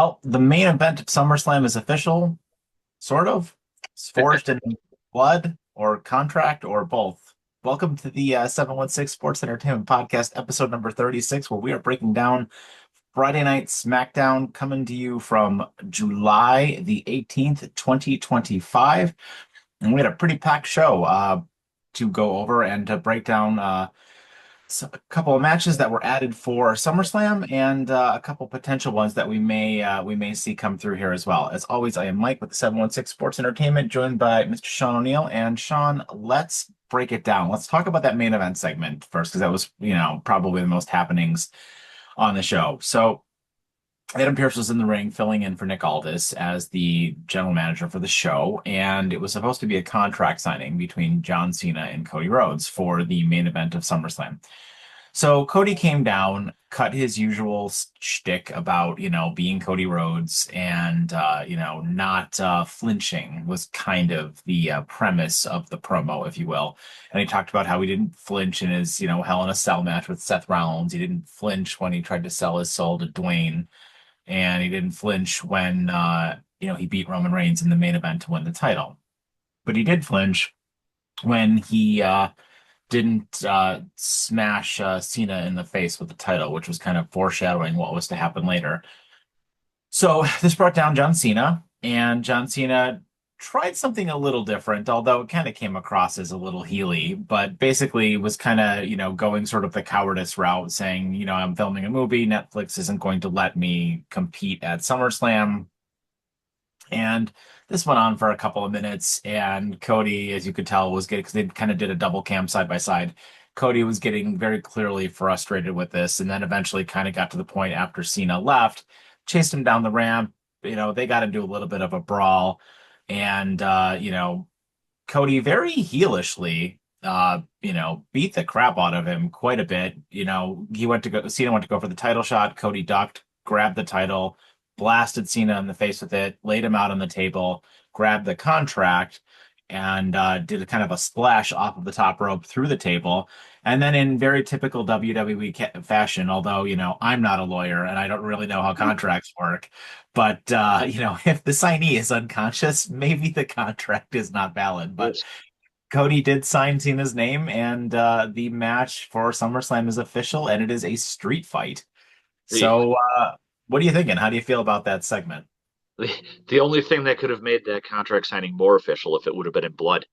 Well, the main event at SummerSlam is official, sort of. It's forged in blood or contract or both. Welcome to the 716 Sports Entertainment Podcast, episode number 36, where we are breaking down Friday Night Smackdown, coming to you from July the 18th, 2025. And we had a pretty packed show to go over and to break down a couple of matches that were added for SummerSlam and a couple potential ones that we may see come through here as well. As always, I am Mike with the 716 Sports Entertainment, joined by Mr. Sean O'Neill. And Sean, let's break it down. Let's talk about that main event segment first, because that was, probably the most happenings on the show. So Adam Pearce was in the ring filling in for Nick Aldis as the general manager for the show, and it was supposed to be a contract signing between John Cena and Cody Rhodes for the main event of SummerSlam. So Cody came down, cut his usual shtick about, being Cody Rhodes and, not flinching was kind of the premise of the promo, if you will. And he talked about how he didn't flinch in his, Hell in a Cell match with Seth Rollins. He didn't flinch when he tried to sell his soul to Dwayne. And he didn't flinch when, he beat Roman Reigns in the main event to win the title. But he did flinch when he didn't smash Cena in the face with the title, which was kind of foreshadowing what was to happen later. So this brought down John Cena, and John Cena tried something a little different, although it kind of came across as a little heely, but basically was kind of, going sort of the cowardice route, saying, I'm filming a movie. Netflix isn't going to let me compete at SummerSlam. And this went on for a couple of minutes, and Cody, as you could tell, was getting, because they kind of did a double cam side by side. Cody was getting very clearly frustrated with this, and then eventually kind of got to the point after Cena left, chased him down the ramp. They got into a little bit of a brawl, and Cody very heelishly, beat the crap out of him quite a bit. Cena went to go for the title shot. Cody ducked, grabbed the title, blasted Cena in the face with it, laid him out on the table, grabbed the contract, and did a kind of a splash off of the top rope through the table. And then in very typical WWE fashion, although, I'm not a lawyer and I don't really know how contracts work, but, if the signee is unconscious, maybe the contract is not valid. But Yes. Cody did sign Cena's name, and the match for SummerSlam is official, and it is a street fight. The, So, what are you thinking? How do you feel about that segment? the the only thing that could have made that contract signing more official if it would have been in blood.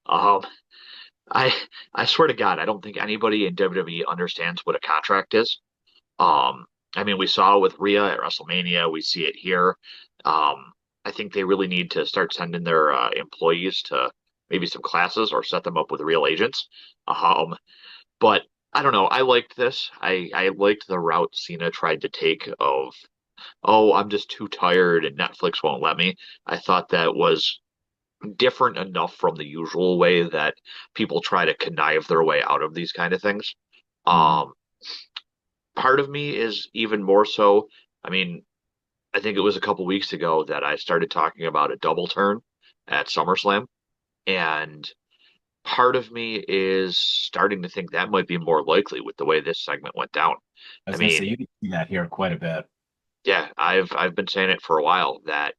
Um, I I swear to God, I don't think anybody in WWE understands what a contract is. I mean, we saw it with Rhea at WrestleMania. We see it here. I think they really need to start sending their employees to maybe some classes or set them up with real agents. Um, but I don't know. I liked this. I liked the route Cena tried to take of, oh, I'm just too tired and Netflix won't let me. I thought that was different enough from the usual way that people try to connive their way out of these kind of things. Mhm. Um, Part of me is even more so. I mean, I think it was a couple weeks ago that I started talking about a double turn at SummerSlam, and part of me is starting to think that might be more likely with the way this segment went down. I I was going to mean, say, you can see that here quite a bit. yeah, I've been saying it for a while that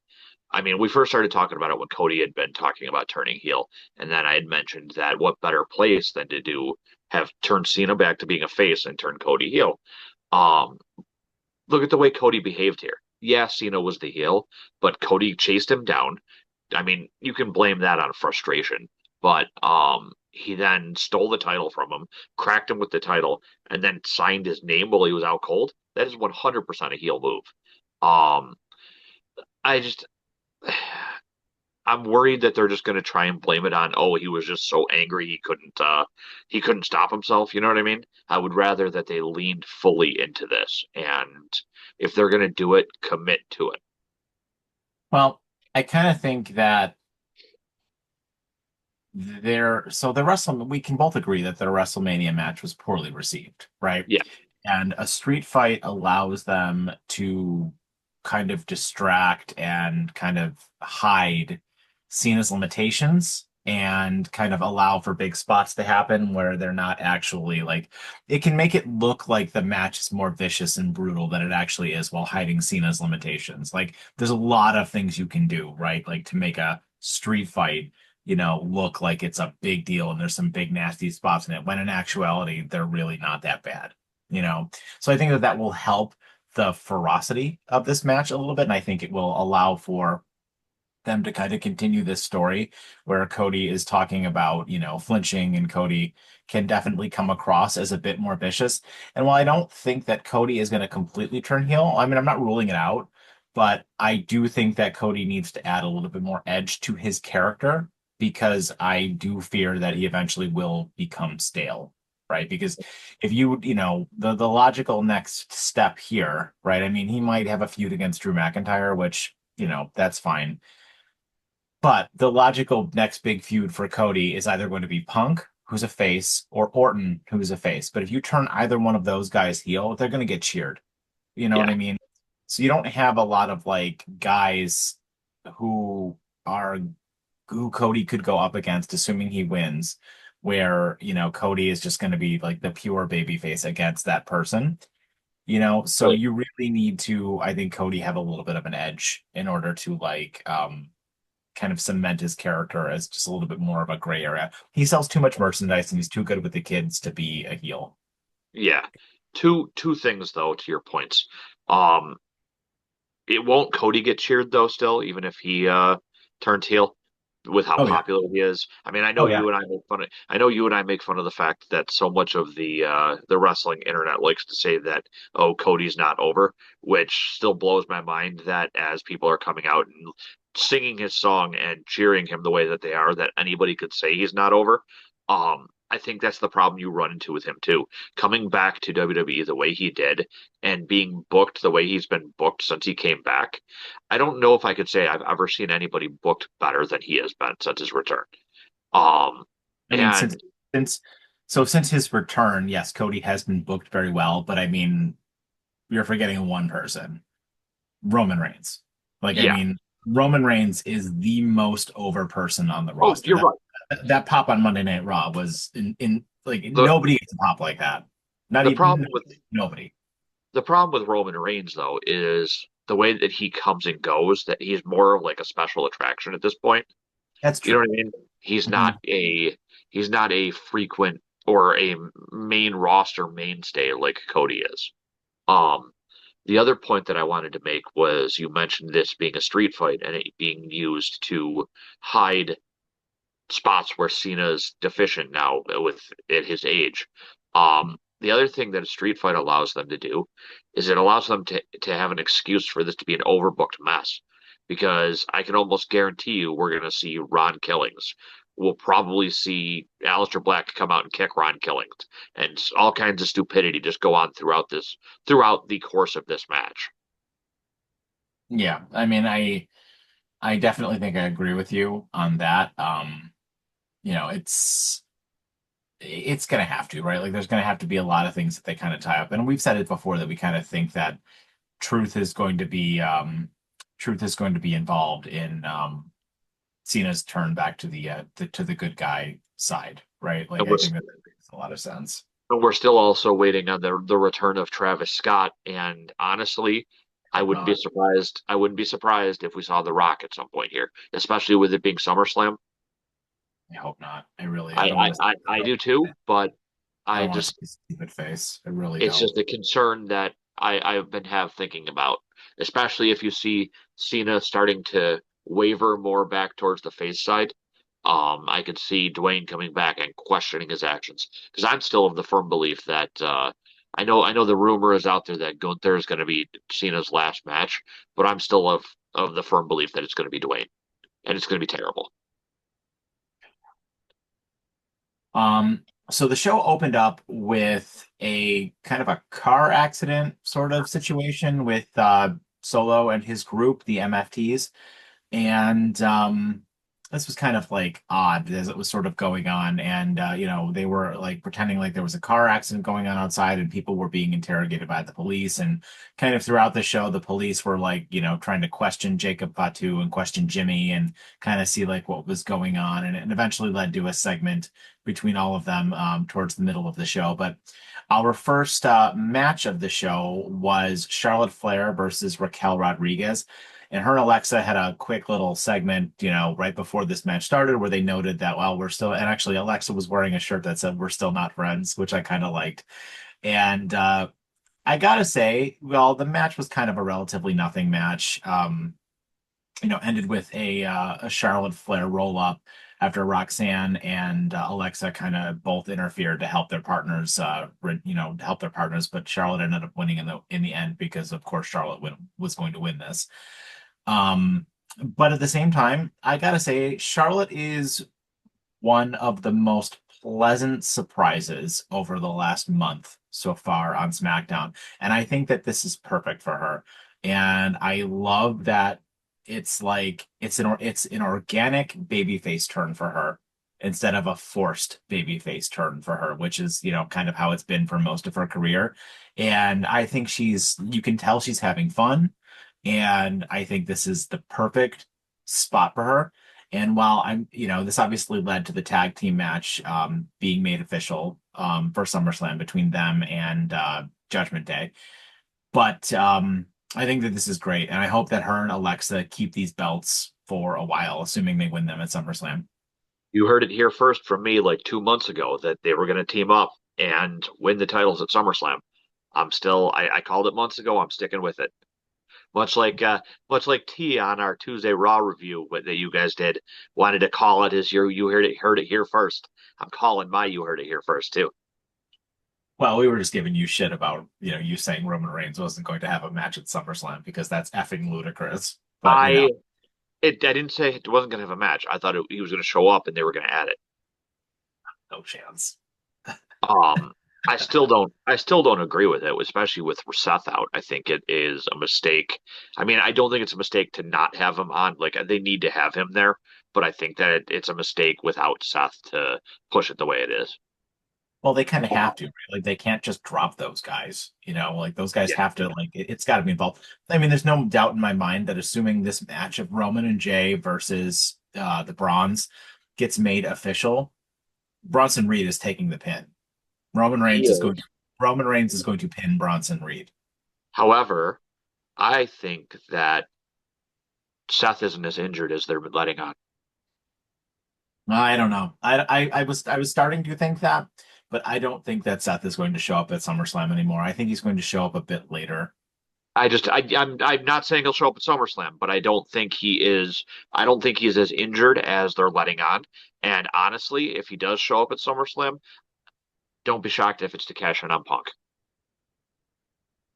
I mean, we first started talking about it when Cody had been talking about turning heel, and then I had mentioned that what better place than to do have turned Cena back to being a face and turn Cody heel. Um, Look at the way Cody behaved here. Yeah, Cena was the heel, but Cody chased him down. I mean, you can blame that on frustration, but he then stole the title from him, cracked him with the title, and then signed his name while he was out cold. That is 100% a heel move. Um, I just I'm worried that they're just going to try and blame it on, oh, he was just so angry he couldn't stop himself, you know what I mean? I would rather that they leaned fully into this, and if they're going to do it, commit to it. Well, I kind of think that we can both agree that the WrestleMania match was poorly received, right? Yeah. And a street fight allows them to kind of distract and kind of hide Cena's limitations and kind of allow for big spots to happen where they're not actually like it can make it look like the match is more vicious and brutal than it actually is while hiding Cena's limitations. Like there's a lot of things you can do, right? Like to make a street fight, look like it's a big deal and there's some big nasty spots in it when in actuality they're really not that bad, you know. So I think that will help the ferocity of this match a little bit, and I think it will allow for them to kind of continue this story where Cody is talking about, flinching, and Cody can definitely come across as a bit more vicious. And while I don't think that Cody is going to completely turn heel, I mean, I'm not ruling it out, but I do think that Cody needs to add a little bit more edge to his character because I do fear that he eventually will become stale. Right. Because if the logical next step here, right? I mean, he might have a feud against Drew McIntyre, which, that's fine, but the logical next big feud for Cody is either going to be Punk, who's a face, or Orton, who's a face. But if you turn either one of those guys heel, they're going to get cheered. You know what Yeah. I mean? So you don't have a lot of like guys who are who Cody could go up against, assuming he wins, where, Cody is just going to be like the pure baby face against that person. So Right. you really need to, I think, Cody have a little bit of an edge in order to like kind of cement his character as just a little bit more of a gray area. He sells too much merchandise and he's too good with the kids to be a heel. Yeah. Two things though to your points. Um, it won't Cody get cheered though still, even if he turns heel with how Oh yeah. popular he is. I mean, Oh yeah. I know you and I make fun of the fact that so much of the wrestling internet likes to say that, oh, Cody's not over, which still blows my mind that as people are coming out and singing his song and cheering him the way that they are, that anybody could say he's not over. I think that's the problem you run into with him too. Coming back to WWE the way he did and being booked the way he's been booked since he came back, I don't know if I could say I've ever seen anybody booked better than he has been since his return. Um, I mean, since and since since his return, yes, Cody has been booked very well, but I mean, you're forgetting one person, Roman Reigns. Like, I yeah, mean, Roman Reigns is the most over person on the oh, roster. you're That right. that pop on Monday Night Raw was in like The nobody gets a pop like that. Not the even problem with nobody. the problem with Roman Reigns though is the way that he comes and goes, that he's more of like a special attraction at this point. That's You know true. what I mean? Mhm. He's not a frequent or a main roster mainstay like Cody is. Um, the other point that I wanted to make was you mentioned this being a street fight and it being used to hide spots where Cena's deficient now with at his age. The other thing that a street fight allows them to do is it allows them to have an excuse for this to be an overbooked mess. Because I can almost guarantee you we're going to see Ron Killings. We'll probably see Aleister Black come out and kick Ron Killings, and all kinds of stupidity just go on throughout the course of this match. Yeah, I mean, I definitely think I agree with you on that. You know, it's gonna have to, right? Like there's gonna have to be a lot of things that they kind of tie up. And we've said it before that we kind of think that truth is going to be truth is going to be involved in Cena's turn back to the good guy side, right? Like And I we're think that makes a lot of sense. And we're still also waiting on the return of Travis Scott. And honestly, Hope not. I wouldn't be surprised if we saw The Rock at some point here, especially with it being SummerSlam. I hope not. I don't want to I do too, but I I don't want to just see his stupid face. I really it's don't. just a concern that I've been have thinking about, especially if you see Cena starting to waver more back towards the face side. I could see Dwayne coming back and questioning his actions because I'm still of the firm belief that I know the rumor is out there that Gunther is going to be Cena's last match, but I'm still of the firm belief that it's going to be Dwayne and it's going to be terrible. So the show opened up with a kind of a car accident sort of situation with Solo and his group, the MFTs. And this was kind of like odd as it was sort of going on, and they were like pretending like there was a car accident going on outside, and people were being interrogated by the police, and kind of throughout the show, the police were like trying to question Jacob Fatu and question Jimmy, and kind of see like what was going on, and it eventually led to a segment between all of them towards the middle of the show. But our first match of the show was Charlotte Flair versus Raquel Rodriguez. And her and Alexa had a quick little segment, right before this match started, where they noted that, well, we're still, and actually Alexa was wearing a shirt that said, "We're still not friends," which I kind of liked. And I gotta say, well, the match was kind of a relatively nothing match. Ended with a Charlotte Flair roll up after Roxanne and Alexa kind of both interfered to help their partners, help their partners. But Charlotte ended up winning in the end because, of course, was going to win this. But at the same time, I gotta say, Charlotte is one of the most pleasant surprises over the last month so far on SmackDown. And I think that this is perfect for her. And I love that it's an organic babyface turn for her instead of a forced babyface turn for her, which is, kind of how it's been for most of her career. And I think you can tell she's having fun. And I think this is the perfect spot for her. And while this obviously led to the tag team match being made official for SummerSlam between them and Judgment Day. But I think that this is great. And I hope that her and Alexa keep these belts for a while, assuming they win them at SummerSlam. You heard it here first from me like 2 months ago that they were going to team up and win the titles at SummerSlam. I called it months ago. I'm sticking with it. Much like T on our Tuesday Raw review that you guys did, wanted to call it as you heard it here first. I'm calling my you heard it here first too. Well, we were just giving you shit about, you saying Roman Reigns wasn't going to have a match at SummerSlam because that's effing ludicrous. But, I I didn't say it wasn't going to have a match. I thought he was going to show up and they were going to add it. no chance. Um, I still don't agree with it, especially with Seth out. I think it is a mistake. I mean, I don't think it's a mistake to not have him on. Like they need to have him there, but I think that it's a mistake without Seth to push it the way it is. Well, they kind of have to, right? Like they can't just drop those guys, like those guys Yeah. have to, like it's got to be involved. I mean, there's no doubt in my mind that assuming this match of Roman and Jay versus the Bronze gets made official, Bronson Reed is taking the pin. Roman He Reigns is going to is. Roman Reigns is going to pin Bronson Reed. However, I think that Seth isn't as injured as they're letting on. I don't know. I was starting to think that, but I don't think that Seth is going to show up at SummerSlam anymore. I think he's going to show up a bit later. I'm not saying he'll show up at SummerSlam, but I don't think he is. I don't think he's as injured as they're letting on. And honestly, if he does show up at SummerSlam, don't be shocked if it's to cash in on Punk.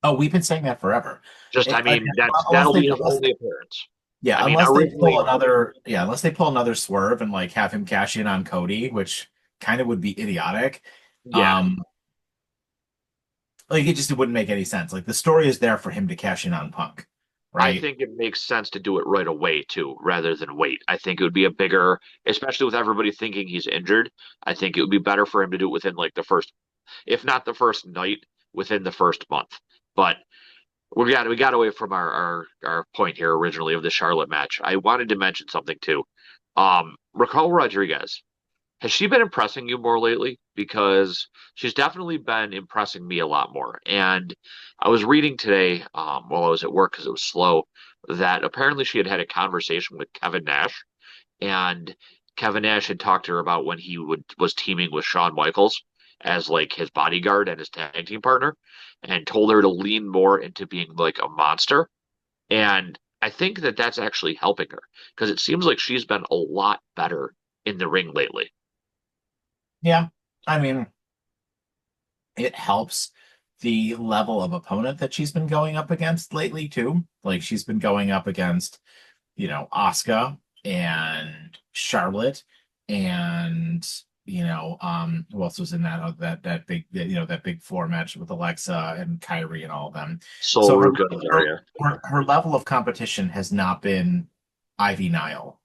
Oh, we've been saying that forever. I Again, mean, that's unless that'll they be his unless only appearance. yeah, I mean, unless they pull another swerve and like have him cash in on Cody, which kind of would be idiotic. yeah, Um, like it wouldn't make any sense. Like the story is there for him to cash in on Punk, I right? think it makes sense to do it right away too, rather than wait. I think it would be a bigger, especially with everybody thinking he's injured. I think it would be better for him to do it within like the first, if not the first night, within the first month. But we got away from our point here originally of the Charlotte match. I wanted to mention something too. Raquel Rodriguez, has she been impressing you more lately? Because she's definitely been impressing me a lot more. And I was reading today, while I was at work because it was slow, that apparently she had had a conversation with Kevin Nash, and Kevin Nash had talked to her about when he was teaming with Shawn Michaels as like his bodyguard and his tag team partner, and told her to lean more into being like a monster. And I think that that's actually helping her because it seems like she's been a lot better in the ring lately. Yeah. I mean, it helps the level of opponent that she's been going up against lately too. Like she's been going up against, Asuka and Charlotte and who else was in that big that big four match with Alexa and Kyrie and all of them. So So good her area. her, her level of competition has not been Ivy Nile,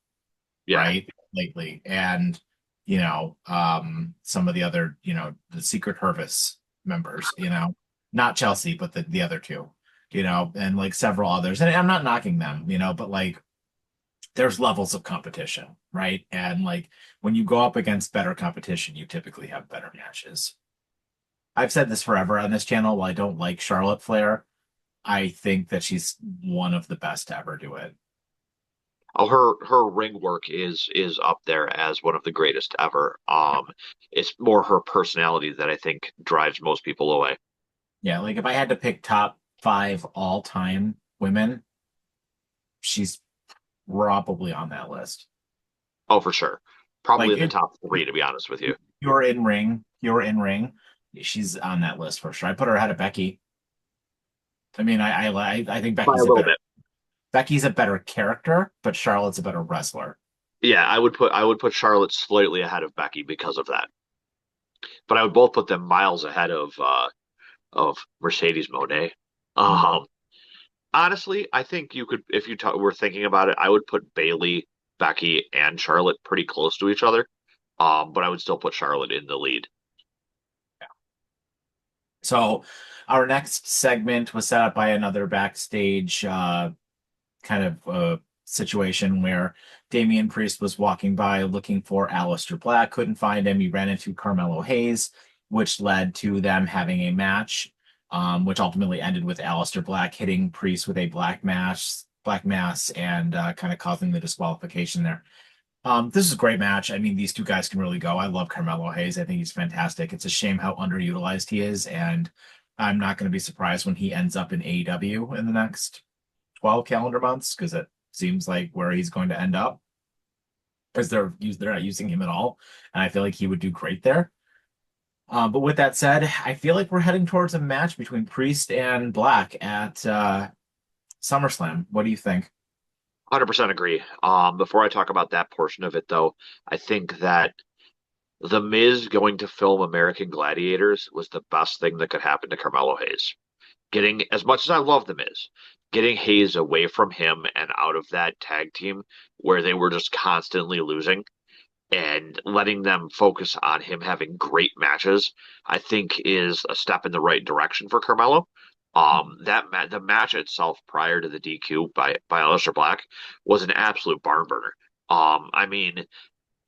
Yeah. right? lately, and some of the other, the Secret Service members, not Chelsea, but the other two, and like several others. And I'm not knocking them, but like there's levels of competition, right? And like when you go up against better competition, you typically have better matches. I've said this forever on this channel. While I don't like Charlotte Flair, I think that she's one of the best to ever do it. Oh, her ring work is up there as one of the greatest ever. It's more her personality that I think drives most people away. Yeah, like if I had to pick top five all-time women, she's probably on that list. Oh, for sure. Probably Like in the if top three, to be honest with you. you're in ring, she's on that list for sure. I put her ahead of Becky. I mean, I think By a little bit. Becky's a better character, but Charlotte's a better wrestler. Yeah, I would put Charlotte slightly ahead of Becky because of that. But I would both put them miles ahead of Mercedes Moné. Mm. Um, Honestly, I think you could, if were thinking about it, I would put Bayley, Becky, and Charlotte pretty close to each other. But I would still put Charlotte in the lead. So our next segment was set up by another backstage kind of situation where Damian Priest was walking by looking for Aleister Black, couldn't find him. He ran into Carmelo Hayes, which led to them having a match, which ultimately ended with Aleister Black hitting Priest with a black mass, and kind of causing the disqualification there. This is a great match. I mean, these two guys can really go. I love Carmelo Hayes. I think he's fantastic. It's a shame how underutilized he is, and I'm not going to be surprised when he ends up in AEW in the next 12 calendar months, because it seems like where he's going to end up, because they're not using him at all, and I feel like he would do great there. But with that said, I feel like we're heading towards a match between Priest and Black at SummerSlam. What do you think? 100% agree. Before I talk about that portion of it, though, I think that The Miz going to film American Gladiators was the best thing that could happen to Carmelo Hayes. Getting, as much as I love The Miz, getting Hayes away from him and out of that tag team where they were just constantly losing and letting them focus on him having great matches, I think is a step in the right direction for Carmelo. The match itself prior to the DQ by Aleister Black was an absolute barn burner. I mean,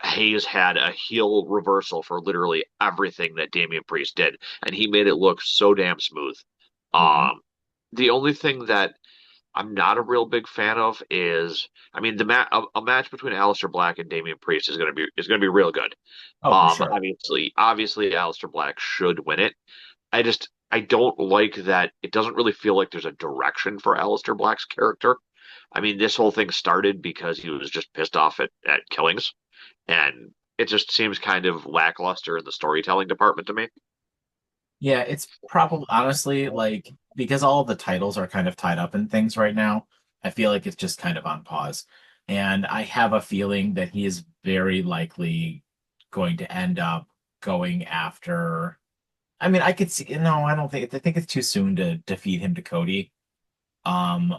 Hayes had a heel reversal for literally everything that Damian Priest did, and he made it look so damn smooth. Mhm. Um, the only thing that I'm not a real big fan of is, I mean, a match between Aleister Black and Damian Priest is gonna be real good. Oh, for sure. Obviously, Aleister Black should win it. I don't like that. It doesn't really feel like there's a direction for Aleister Black's character. I mean, this whole thing started because he was just pissed off at killings, and it just seems kind of lackluster in the storytelling department to me. Yeah, it's probably honestly like because all of the titles are kind of tied up in things right now, I feel like it's just kind of on pause. And I have a feeling that he is very likely going to end up going after. I mean, I could see, no, I think it's too soon to defeat him to Cody. Um,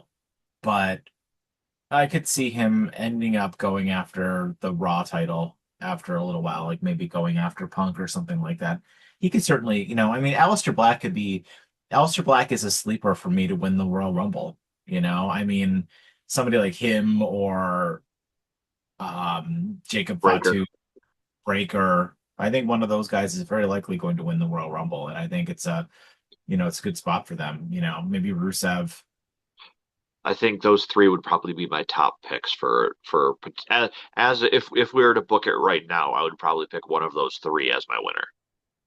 but I could see him ending up going after the Raw title after a little while, like maybe going after Punk or something like that. He could certainly, I mean, Aleister Black is a sleeper for me to win the Royal Rumble. I mean, somebody like him or Jacob Breaker. Fatu, Breaker. I think one of those guys is very likely going to win the Royal Rumble, and I think it's a good spot for them. Maybe Rusev. I think those three would probably be my top picks as if we were to book it right now, I would probably pick one of those three as my winner.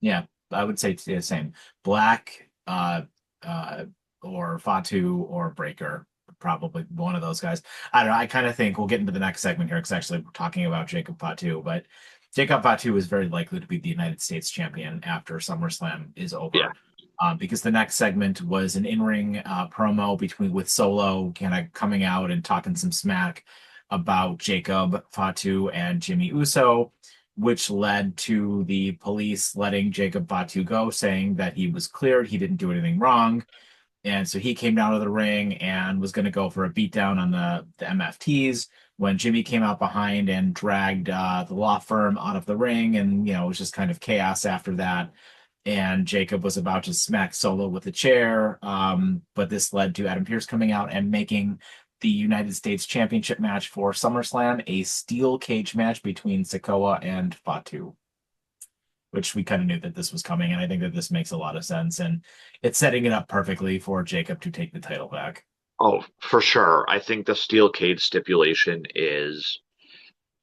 Yeah, I would say the same. Black, uh, or Fatu or Breaker, probably one of those guys. I don't know. I kind of think we'll get into the next segment here because actually we're talking about Jacob Fatu, but Jacob Fatu is very likely to be the United States champion after SummerSlam is Yeah, over. Because the next segment was an in-ring promo with Solo kind of coming out and talking some smack about Jacob Fatu and Jimmy Uso, which led to the police letting Jacob Fatu go, saying that he was cleared, he didn't do anything wrong, And so he came down to the ring and was going to go for a beatdown on the MFTs when Jimmy came out behind and dragged the law firm out of the ring. And, it was just kind of chaos after that. And Jacob was about to smack Solo with a chair. But this led to Adam Pearce coming out and making the United States Championship match for SummerSlam a steel cage match between Sikoa and Fatu, which we kind of knew that this was coming. And I think that this makes a lot of sense. And it's setting it up perfectly for Jacob to take the title back. Oh, for sure. I think the steel cage stipulation is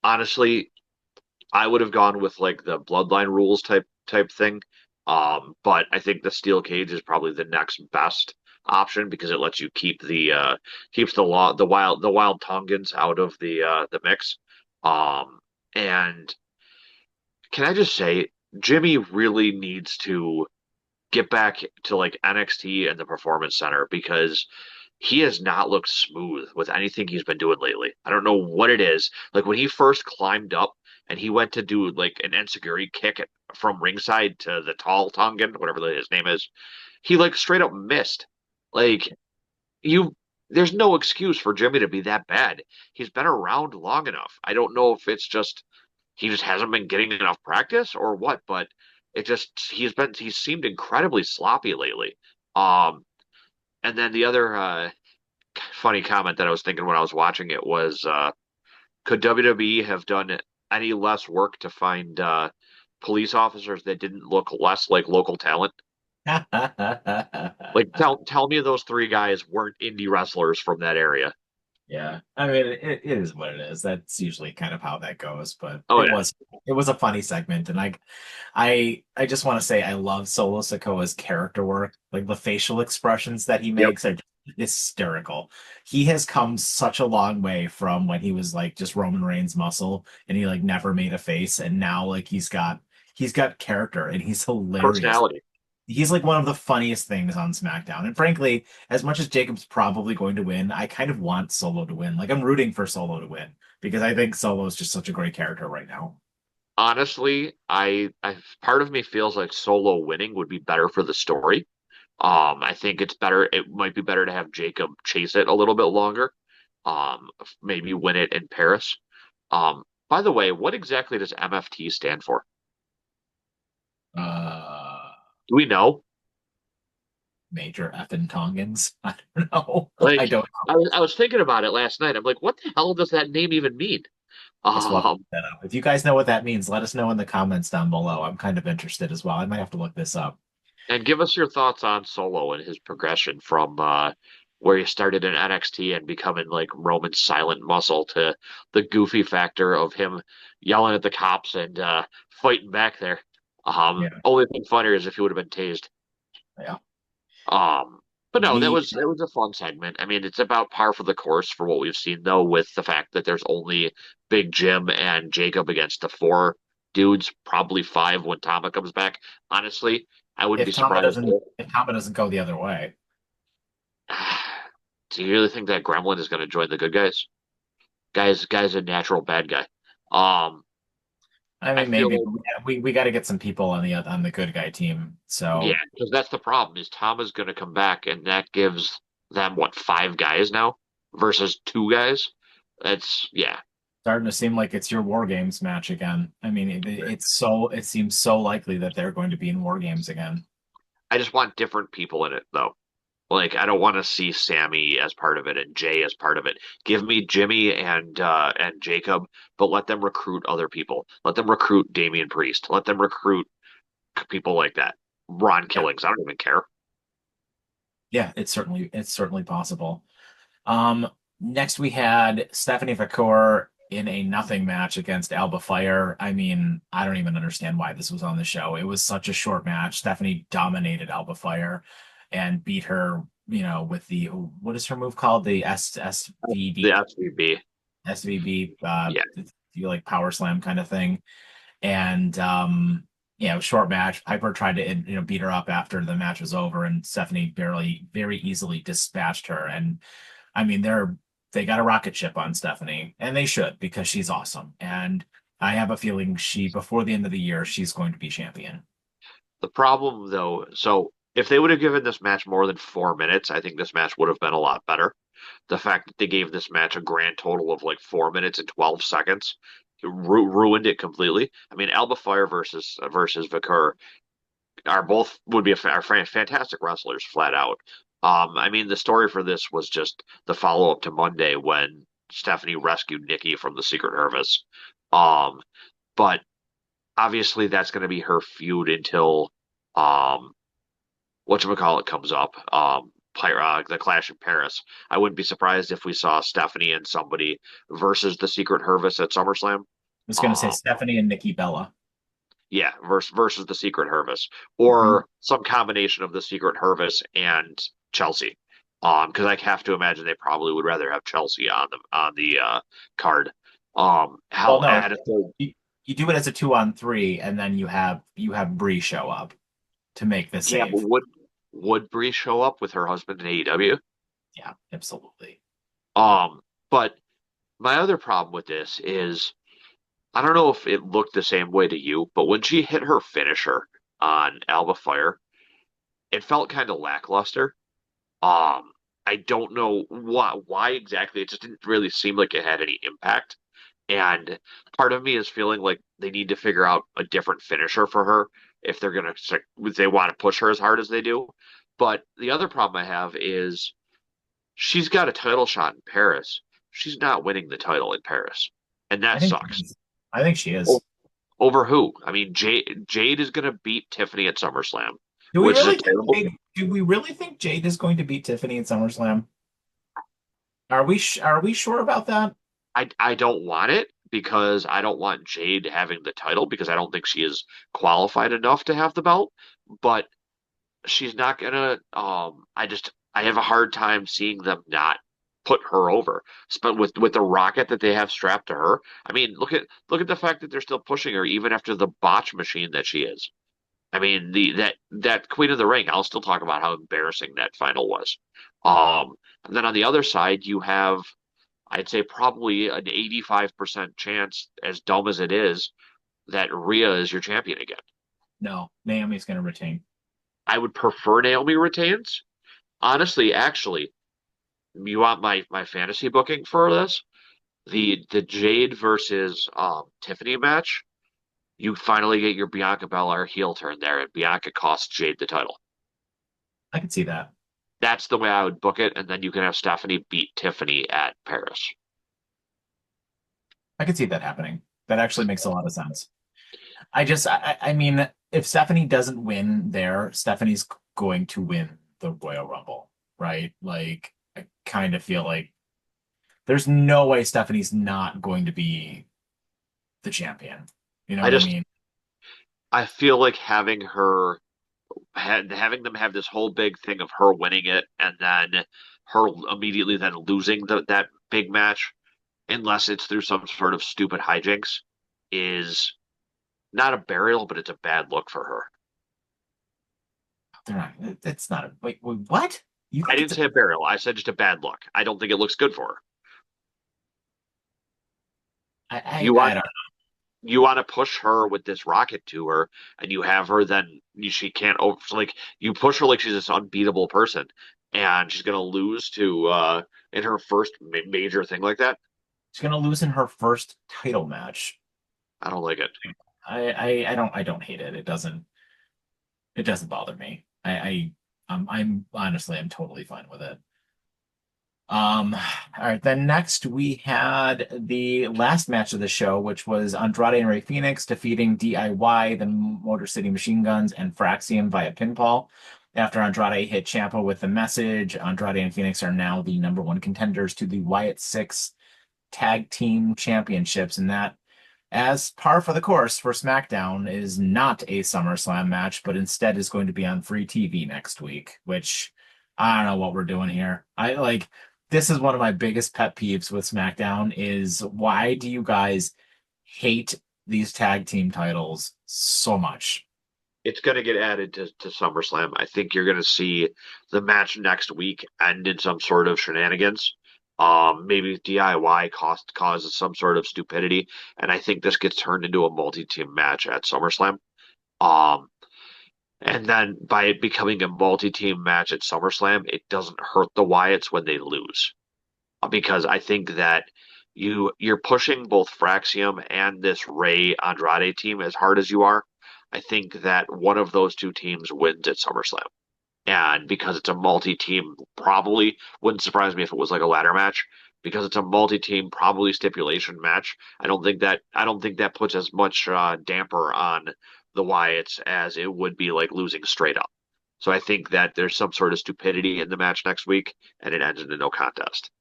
honestly, I would have gone with like the bloodline rules type thing. But I think the steel cage is probably the next best option because it lets you keeps the wild Tongans out of the mix. And can I just say, Jimmy really needs to get back to like NXT and the Performance Center because he has not looked smooth with anything he's been doing lately. I don't know what it is. Like when he first climbed up and he went to do like an enziguri kick from ringside to the tall Tongan, whatever his name is, he like straight up missed. Like you, there's no excuse for Jimmy to be that bad. He's been around long enough. I don't know if it's just he just hasn't been getting enough practice or what, but he's seemed incredibly sloppy lately. Um, and then the other funny comment that I was thinking when I was watching it was, could WWE have done any less work to find police officers that didn't look less like local talent? Like, tell me those three guys weren't indie wrestlers from that area. Yeah, I mean it is what it is. That's usually kind of how that goes. But Oh it yeah, was a funny segment, and I just want to say I love Solo Sikoa's character work. Like the facial expressions that he yep. makes are just hysterical. He has come such a long way from when he was like just Roman Reigns muscle, and he like never made a face, and now like he's got character, and he's hilarious. Personality. He's like one of the funniest things on SmackDown. And frankly, as much as Jacob's probably going to win, I kind of want Solo to win. Like I'm rooting for Solo to win because I think Solo is just such a great character right now. Honestly, I part of me feels like Solo winning would be better for the story. I think it's better. It might be better to have Jacob chase it a little bit longer. Maybe win it in Paris. By the way, what exactly does MFT stand for? Uh Do we know? Major effing Tongans. I don't know. I Like, don't I was thinking about it last night. I'm like, what the hell does that name even mean? guess we'll have to Um, look that up. If you guys know what that means, let us know in the comments down below. I'm kind of interested as well. I might have to look this up. and give us your thoughts on Solo and his progression from where he started in NXT and becoming like Roman's silent muscle to the goofy factor of him yelling at the cops and fighting back there. Yeah. Only thing funnier is if he would have been tased. Yeah. Um, but no, that The was it was a fun segment. I mean, it's about par for the course for what we've seen, though, with the fact that there's only Big Jim and Jacob against the four dudes, probably five when Tama comes back. Honestly, I wouldn't be surprised. If Tama doesn't go the other way. Do you really think that Gremlin is going to join the good guys? Guy's a natural bad guy. Um, I I mean, feel maybe like we got to get some people on the good guy team. yeah, So because that's the problem is Tama's going to come back, and that gives them what five guys now versus two guys. That's yeah. starting to seem like it's your War Games match again. I mean, it seems so likely that they're going to be in War Games again. I just want different people in it though. Like I don't want to see Sammy as part of it and Jay as part of it. Give me Jimmy and Jacob, but let them recruit other people. Let them recruit Damian Priest. Let them recruit people like that. Ron Yeah, Killings. I don't even care. yeah, it's certainly possible. Um, Next we had Stephanie Vacour in a nothing match against Alba Fire. I mean, I don't even understand why this was on the show. It was such a short match. Stephanie dominated Alba Fire and beat her, with the what is her move called? The The SVB SVB. SVB Yeah. you like power slam kind of thing. And short match. Piper tried to beat her up after the match was over, and Stephanie very easily dispatched her. And I mean, they got a rocket ship on Stephanie, and they should because she's awesome. And I have a feeling before the end of the year she's going to be champion. The problem though, so if they would have given this match more than 4 minutes, I think this match would have been a lot better. The fact that they gave this match a grand total of like 4 minutes and 12 seconds ruined it completely. I mean, Alba Fire versus Vicar are both would be are fantastic wrestlers, flat out. I mean, the story for this was just the follow up to Monday when Stephanie rescued Nikki from the Secret Service. Um, but obviously that's going to be her feud until um, whatchamacallit comes up. The Clash in Paris. I wouldn't be surprised if we saw Stephanie and somebody versus the Secret Hervis at SummerSlam. Was going to say Um, Stephanie and Nikki Bella. yeah, versus the Secret Hervis, Mhm. or some combination of the Secret Hervis and Chelsea. Because I have to imagine they probably would rather have Chelsea on the card. Well, Hell, no, add a third. you do it as a 2-on-3, and then you have Bree show up to make the Yeah, but save. would Bree show up with her husband in AEW? Yeah, absolutely. But my other problem with this is I don't know if it looked the same way to you, but when she hit her finisher on Alba Fire, it felt kind of lackluster. Um, I don't know why exactly. It just didn't really seem like it had any impact. And part of me is feeling like they need to figure out a different finisher for her if they want to push her as hard as they do. But the other problem I have is she's got a title shot in Paris. She's not winning the title in Paris, and I that think sucks. I think she is. O- Over who? I mean, Jade is going to beat Tiffany at SummerSlam, Do we which is a really think terrible. Do we really think Jade is going to beat Tiffany in SummerSlam? Are we sure about that? I don't want it because I don't want Jade having the title because I don't think she is qualified enough to have the belt. But she's not gonna. I have a hard time seeing them not put her over. But with the rocket that they have strapped to her, I mean, look at the fact that they're still pushing her even after the botch machine that she is. I mean, that Queen of the Ring. I'll still talk about how embarrassing that final was. And then on the other side, you have I'd say probably an 85% chance, as dumb as it is, that Rhea is your champion again. No, Naomi's going to retain. I would prefer Naomi retains. Honestly, actually, you want my fantasy booking for this? The Jade versus Tiffany match. You finally get your Bianca Belair heel turn there, and Bianca costs Jade the title. I can see that. That's the way I would book it, and then you can have Stephanie beat Tiffany at Paris. I can see that happening. That actually makes a lot of sense. I mean, if Stephanie doesn't win there, Stephanie's going to win the Royal Rumble, right? Like, I kind of feel like there's no way Stephanie's not going to be the champion. You know I what I just mean? I feel like having them have this whole big thing of her winning it and then her immediately then losing that big match, unless it's through some sort of stupid hijinks, is not a burial, but it's a bad look for her. They're not. It's not. Wait, what? You I think didn't it's a? say a burial. I said just a bad look. I don't think it looks good for her. You I want don't. you want to push her with this rocket to her, and you have her then she can't over like you push her like she's this unbeatable person, and she's gonna lose to in her first major thing like that. She's gonna lose in her first title match. I don't like it. I don't hate it. It doesn't bother me. I'm honestly I'm totally fine with it. All right, then next we had the last match of the show, which was Andrade and Ray Phoenix defeating DIY, the Motor City Machine Guns, and Fraxium via pinfall. After Andrade hit Ciampa with the message, Andrade and Phoenix are now the number one contenders to the Wyatt Six Tag Team Championships, and that, as par for the course for SmackDown, is not a SummerSlam match, but instead is going to be on free TV next week, which I don't know what we're doing here. I like this is one of my biggest pet peeves with SmackDown is why do you guys hate these tag team titles so much? It's going to get added to SummerSlam. I think you're going to see the match next week end in some sort of shenanigans. Maybe DIY causes some sort of stupidity, and I think this gets turned into a multi-team match at SummerSlam. Um, And then by it becoming a multi-team match at SummerSlam, it doesn't hurt the Wyatts when they lose. Because I think that you're pushing both Fraxium and this Ray Andrade team as hard as you are. I think that one of those two teams wins at SummerSlam. And because it's a multi-team, probably wouldn't surprise me if it was like a ladder match. Because it's a multi-team, probably stipulation match. I don't think that puts as much damper on the Wyatts as it would be like losing straight up. So I think that there's some sort of stupidity in the match next week, and it ends in a no contest.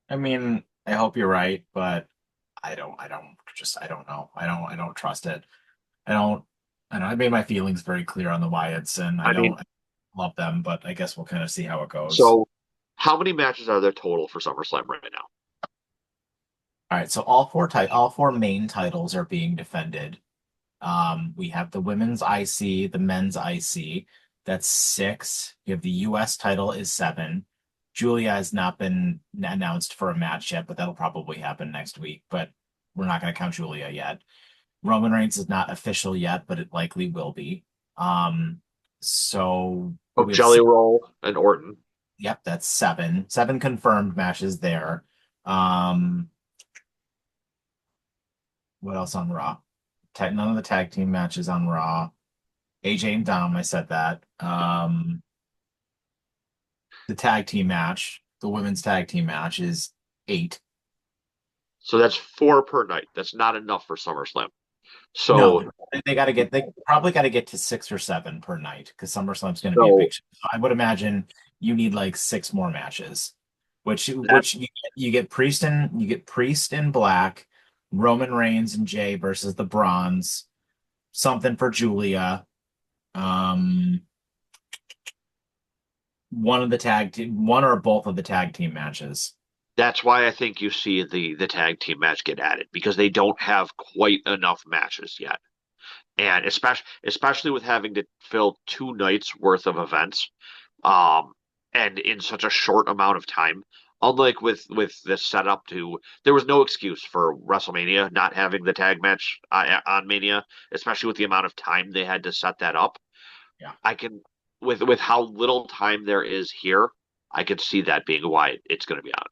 I mean, I hope you're right, but I don't know. I don't trust it. I don't, I know I made my feelings very clear on the Wyatts, and I mean, I love them, but I guess we'll kind of see how it goes. so how many matches are there total for SummerSlam right now? All right, so all four main titles are being defended. We have the women's IC, the men's IC. That's six. You have the US title is seven. Julia has not been announced for a match yet, but that'll probably happen next week. But we're not going to count Julia yet. Roman Reigns is not official yet, but it likely will be. So Oh, we have Jelly Roll and Orton. yep, that's seven. Seven confirmed matches there. Um, what else on Raw? None of the tag team matches on Raw. AJ and Dom, I said that. The tag team match, the women's tag team match is eight. So that's four per night. That's not enough for SummerSlam. No, So, they probably got to get to six or seven per night because SummerSlam's going to be a so big show. So I would imagine you need like six more matches, that you get Priest in black, Roman Reigns and Jay versus the Bronze, something for Julia, um, one or both of the tag team matches. that's why I think you see the tag team match get added because they don't have quite enough matches yet. And especially with having to fill two nights worth of events, um, and in such a short amount of time. Unlike with the setup to, there was no excuse for WrestleMania not having the tag match on Mania, especially with the amount of time they had to set that up. Yeah. I can, with how little time there is here, I could see that being why it's going to be on.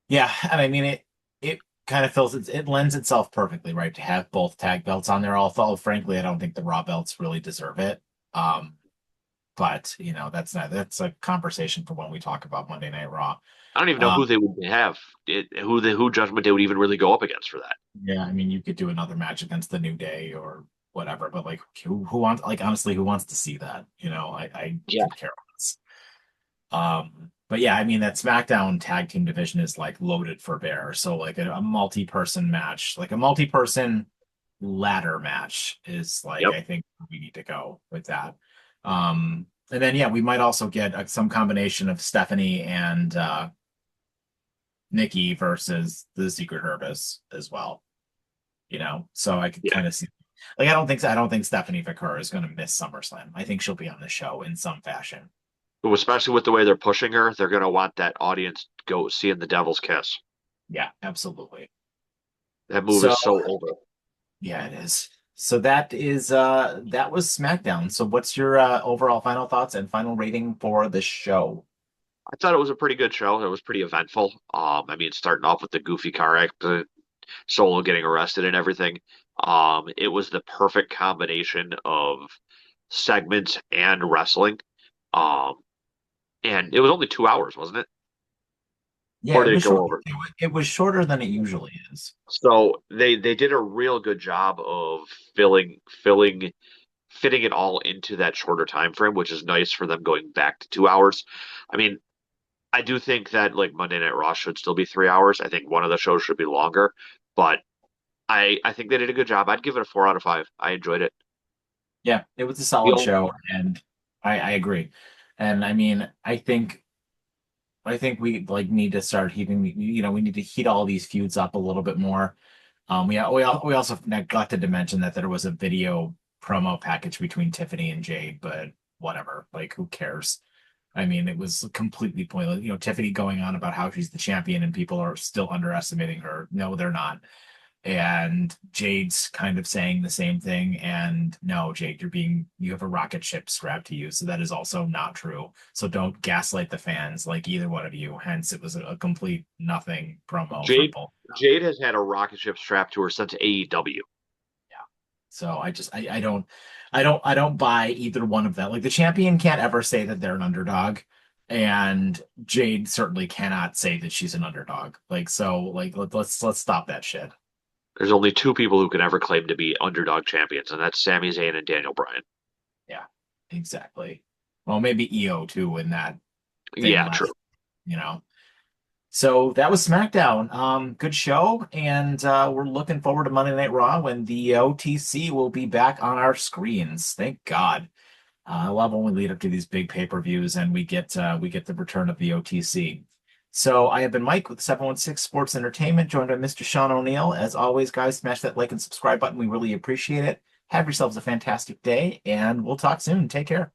Yeah, and I mean it kind of it lends itself perfectly, right, to have both tag belts on there. Although frankly, I don't think the Raw belts really deserve it. But that's a conversation for when we talk about Monday Night Raw. I don't even know Um, who they would have, who Judgment Day would even really go up against for that. yeah, I mean you could do another match against the New Day or whatever, but like who wants like honestly, who wants to see that? I Yeah. could care less. But yeah, I mean that SmackDown tag team division is like loaded for bear. So like a multi-person match, like a multi-person ladder match is like Yep. I think we need to go with that. And then yeah, we might also get some combination of Stephanie and Nikki versus the Secret Herbis as well. So I could Yeah. kind of see like I don't think Stephanie Vaquer is going to miss SummerSlam. I think she'll be on the show in some fashion. But especially with the way they're pushing her, they're going to want that audience go seeing the Devil's Kiss. Yeah, absolutely. That move So is so over. yeah, it is. So that was SmackDown. So what's your overall final thoughts and final rating for the show? I thought it was a pretty good show. It was pretty eventful. I mean, starting off with the goofy car accident, Solo getting arrested and everything. It was the perfect combination of segments and wrestling. Um, and it was only 2 hours, wasn't it? Yeah, Or it did it was go short. over? It was shorter than it usually is. So they did a real good job of filling fitting it all into that shorter time frame, which is nice for them going back to 2 hours. I mean, I do think that like Monday Night Raw should still be 3 hours. I think one of the shows should be longer, but I think they did a good job. I'd give it a 4 out of 5. I enjoyed it. Yeah, it was a The solid only, show, and I agree. And I mean, I think we like need to start heating. We need to heat all these feuds up a little bit more. We also neglected to mention that there was a video promo package between Tiffany and Jade, but whatever. Like, who cares? I mean, it was completely pointless. Tiffany going on about how she's the champion and people are still underestimating her. No, they're not. And Jade's kind of saying the same thing. And no, Jade, you have a rocket ship strapped to you. So that is also not true. So don't gaslight the fans like either one of you. Hence, it was a complete nothing promo for Jade both. Jade has had a rocket ship strapped to her since AEW. Yeah. So I don't buy either one of them. Like the champion can't ever say that they're an underdog. And Jade certainly cannot say that she's an underdog. Like so, like let's stop that shit. There's only two people who can ever claim to be underdog champions, and that's Sami Zayn and Daniel Bryan. Yeah, exactly. Well, maybe EO too in that thing Yeah, true. last, you know. So that was SmackDown. Good show, and we're looking forward to Monday Night Raw when the OTC will be back on our screens. Thank God. I love when we lead up to these big pay-per-views and we get the return of the OTC. So I have been Mike with 716 Sports Entertainment, joined by Mr. Sean O'Neill. As always, guys, smash that like and subscribe button. We really appreciate it. Have yourselves a fantastic day, and we'll talk soon. Take care.